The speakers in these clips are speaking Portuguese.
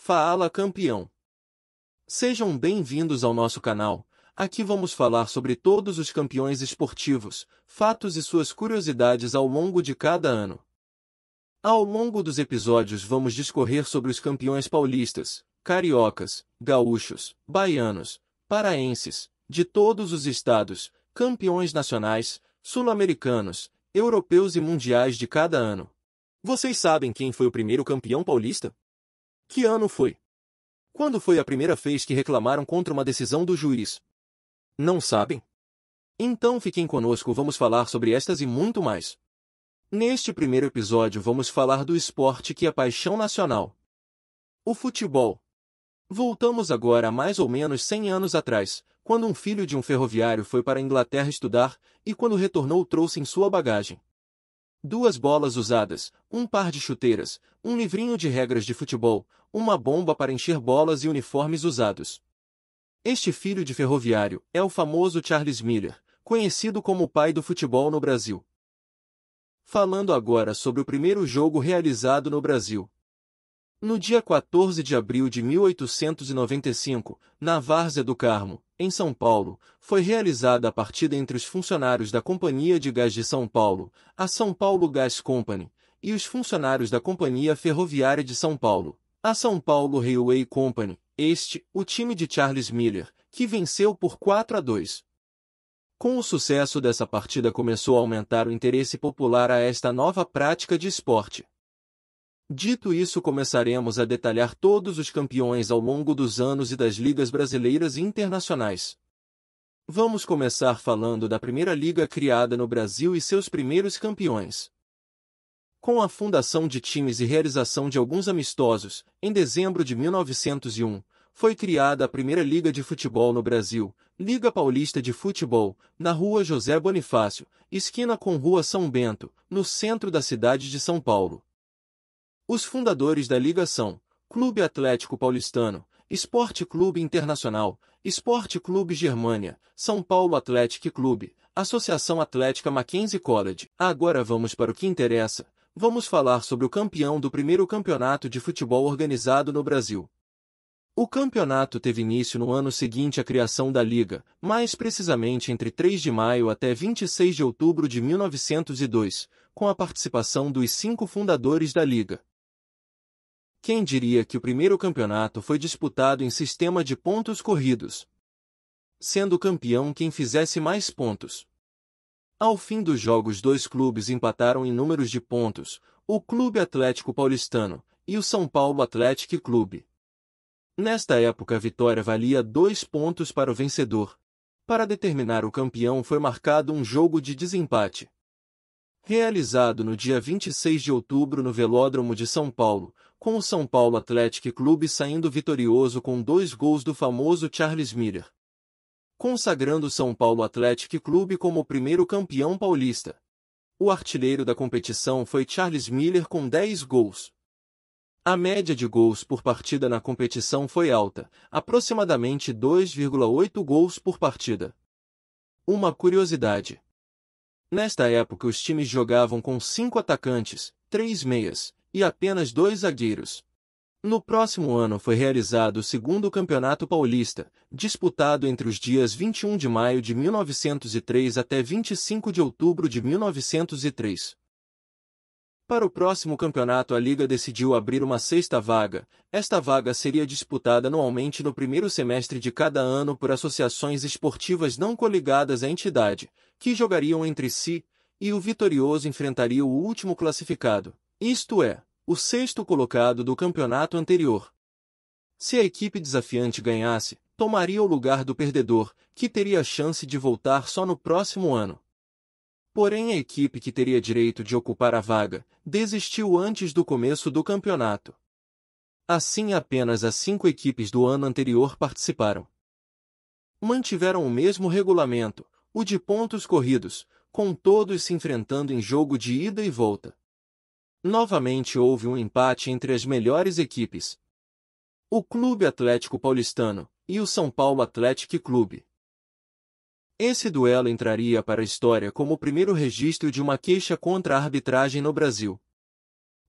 Fala, campeão! Sejam bem-vindos ao nosso canal. Aqui vamos falar sobre todos os campeões esportivos, fatos e suas curiosidades ao longo de cada ano. Ao longo dos episódios vamos discorrer sobre os campeões paulistas, cariocas, gaúchos, baianos, paraenses, de todos os estados, campeões nacionais, sul-americanos, europeus e mundiais de cada ano. Vocês sabem quem foi o primeiro campeão paulista? Que ano foi? Quando foi a primeira vez que reclamaram contra uma decisão do juiz? Não sabem? Então fiquem conosco, vamos falar sobre estas e muito mais. Neste primeiro episódio vamos falar do esporte que é paixão nacional. O futebol. Voltamos agora a mais ou menos 100 anos atrás, quando um filho de um ferroviário foi para a Inglaterra estudar, e quando retornou trouxe em sua bagagem 2 bolas usadas, um par de chuteiras, um livrinho de regras de futebol, uma bomba para encher bolas e uniformes usados. Este filho de ferroviário é o famoso Charles Miller, conhecido como o pai do futebol no Brasil. Falando agora sobre o primeiro jogo realizado no Brasil. No dia 14 de abril de 1895, na Várzea do Carmo, em São Paulo, foi realizada a partida entre os funcionários da Companhia de Gás de São Paulo, a São Paulo Gas Company, e os funcionários da Companhia Ferroviária de São Paulo, a São Paulo Railway Company, o time de Charles Miller, que venceu por 4-2. Com o sucesso dessa partida começou a aumentar o interesse popular a esta nova prática de esporte. Dito isso, começaremos a detalhar todos os campeões ao longo dos anos e das ligas brasileiras e internacionais. Vamos começar falando da primeira liga criada no Brasil e seus primeiros campeões. Com a fundação de times e realização de alguns amistosos, em dezembro de 1901, foi criada a primeira liga de futebol no Brasil, Liga Paulista de Futebol, na Rua José Bonifácio, esquina com Rua São Bento, no centro da cidade de São Paulo. Os fundadores da liga são Clube Atlético Paulistano, Esporte Clube Internacional, Esporte Clube Germânia, São Paulo Athletic Clube, Associação Atlética Mackenzie College. Agora vamos para o que interessa. Vamos falar sobre o campeão do primeiro campeonato de futebol organizado no Brasil. O campeonato teve início no ano seguinte à criação da liga, mais precisamente entre 3 de maio até 26 de outubro de 1902, com a participação dos 5 fundadores da liga. Quem diria que o primeiro campeonato foi disputado em sistema de pontos corridos, sendo campeão quem fizesse mais pontos. Ao fim dos jogos, 2 clubes empataram em números de pontos, o Clube Atlético Paulistano e o São Paulo Athletic Clube. Nesta época a vitória valia 2 pontos para o vencedor. Para determinar o campeão foi marcado um jogo de desempate, realizado no dia 26 de outubro no Velódromo de São Paulo, com o São Paulo Athletic Clube saindo vitorioso com 2 gols do famoso Charles Miller, consagrando o São Paulo Athletic Clube como o primeiro campeão paulista. O artilheiro da competição foi Charles Miller com 10 gols. A média de gols por partida na competição foi alta, aproximadamente 2,8 gols por partida. Uma curiosidade: nesta época os times jogavam com 5 atacantes, 3 meias, e apenas 2 zagueiros. No próximo ano foi realizado o segundo Campeonato Paulista, disputado entre os dias 21 de maio de 1903 até 25 de outubro de 1903. Para o próximo campeonato a Liga decidiu abrir uma 6ª vaga. Esta vaga seria disputada anualmente no primeiro semestre de cada ano por associações esportivas não coligadas à entidade, que jogariam entre si, e o vitorioso enfrentaria o último classificado, isto é, o 6º colocado do campeonato anterior. Se a equipe desafiante ganhasse, tomaria o lugar do perdedor, que teria a chance de voltar só no próximo ano. Porém a equipe que teria direito de ocupar a vaga, desistiu antes do começo do campeonato. Assim apenas as 5 equipes do ano anterior participaram. Mantiveram o mesmo regulamento, o de pontos corridos, com todos se enfrentando em jogo de ida e volta. Novamente houve um empate entre as melhores equipes, o Clube Atlético Paulistano e o São Paulo Athletic Clube. Esse duelo entraria para a história como o primeiro registro de uma queixa contra a arbitragem no Brasil.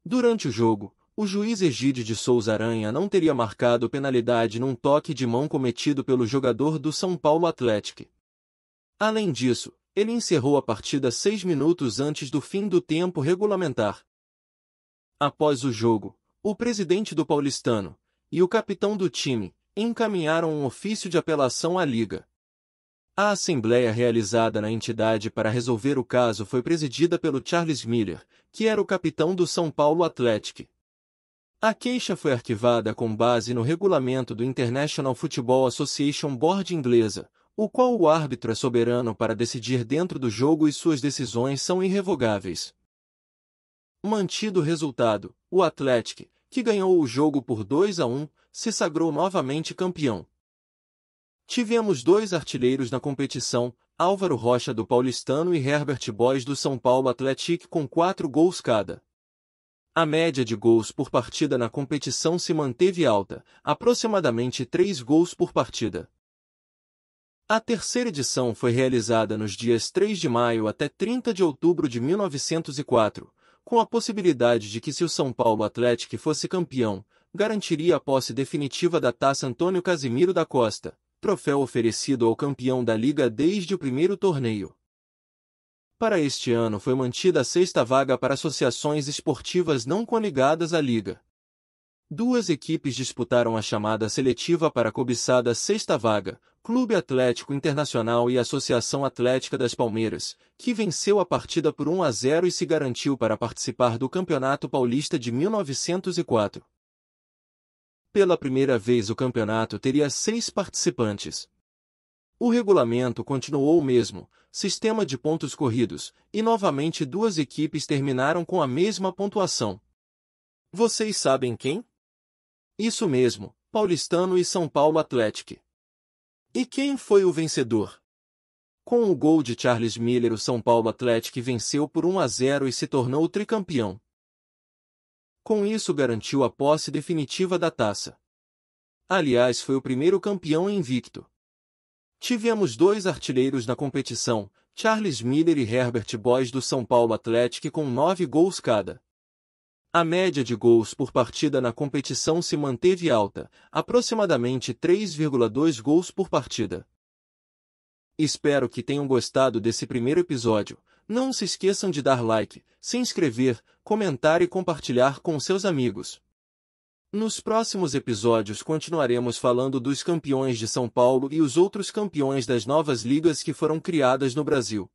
Durante o jogo, O juiz Egídio de Souza Aranha não teria marcado penalidade num toque de mão cometido pelo jogador do São Paulo Athletic. Além disso, ele encerrou a partida 6 minutos antes do fim do tempo regulamentar. Após o jogo, o presidente do Paulistano e o capitão do time encaminharam um ofício de apelação à Liga. A assembleia realizada na entidade para resolver o caso foi presidida pelo Charles Miller, que era o capitão do São Paulo Athletic. A queixa foi arquivada com base no regulamento do International Football Association Board inglesa, o qual o árbitro é soberano para decidir dentro do jogo e suas decisões são irrevogáveis. Mantido o resultado, o Athletic, que ganhou o jogo por 2-1, se sagrou novamente campeão. Tivemos 2 artilheiros na competição, Álvaro Rocha do Paulistano e Herbert Boys do São Paulo Athletic com 4 gols cada. A média de gols por partida na competição se manteve alta, aproximadamente 3 gols por partida. A terceira edição foi realizada nos dias 3 de maio até 30 de outubro de 1904, com a possibilidade de que se o São Paulo Athletic fosse campeão, garantiria a posse definitiva da Taça Antônio Casimiro da Costa, troféu oferecido ao campeão da Liga desde o primeiro torneio. Para este ano foi mantida a 6ª vaga para associações esportivas não coligadas à Liga. 2 equipes disputaram a chamada seletiva para a cobiçada 6ª vaga, Clube Atlético Internacional e Associação Atlética das Palmeiras, que venceu a partida por 1-0 e se garantiu para participar do Campeonato Paulista de 1904. Pela primeira vez o campeonato teria 6 participantes. O regulamento continuou o mesmo, sistema de pontos corridos, e novamente 2 equipes terminaram com a mesma pontuação. Vocês sabem quem? Isso mesmo, Paulistano e São Paulo Athletic. E quem foi o vencedor? Com o gol de Charles Miller, o São Paulo Athletic venceu por 1-0 e se tornou tricampeão. Com isso garantiu a posse definitiva da taça. Aliás, foi o primeiro campeão invicto. Tivemos 2 artilheiros na competição, Charles Miller e Herbert Boys do São Paulo Athletic com 9 gols cada. A média de gols por partida na competição se manteve alta, aproximadamente 3,2 gols por partida. Espero que tenham gostado desse primeiro episódio. Não se esqueçam de dar like, se inscrever, comentar e compartilhar com seus amigos. Nos próximos episódios continuaremos falando dos campeões de São Paulo e os outros campeões das novas ligas que foram criadas no Brasil.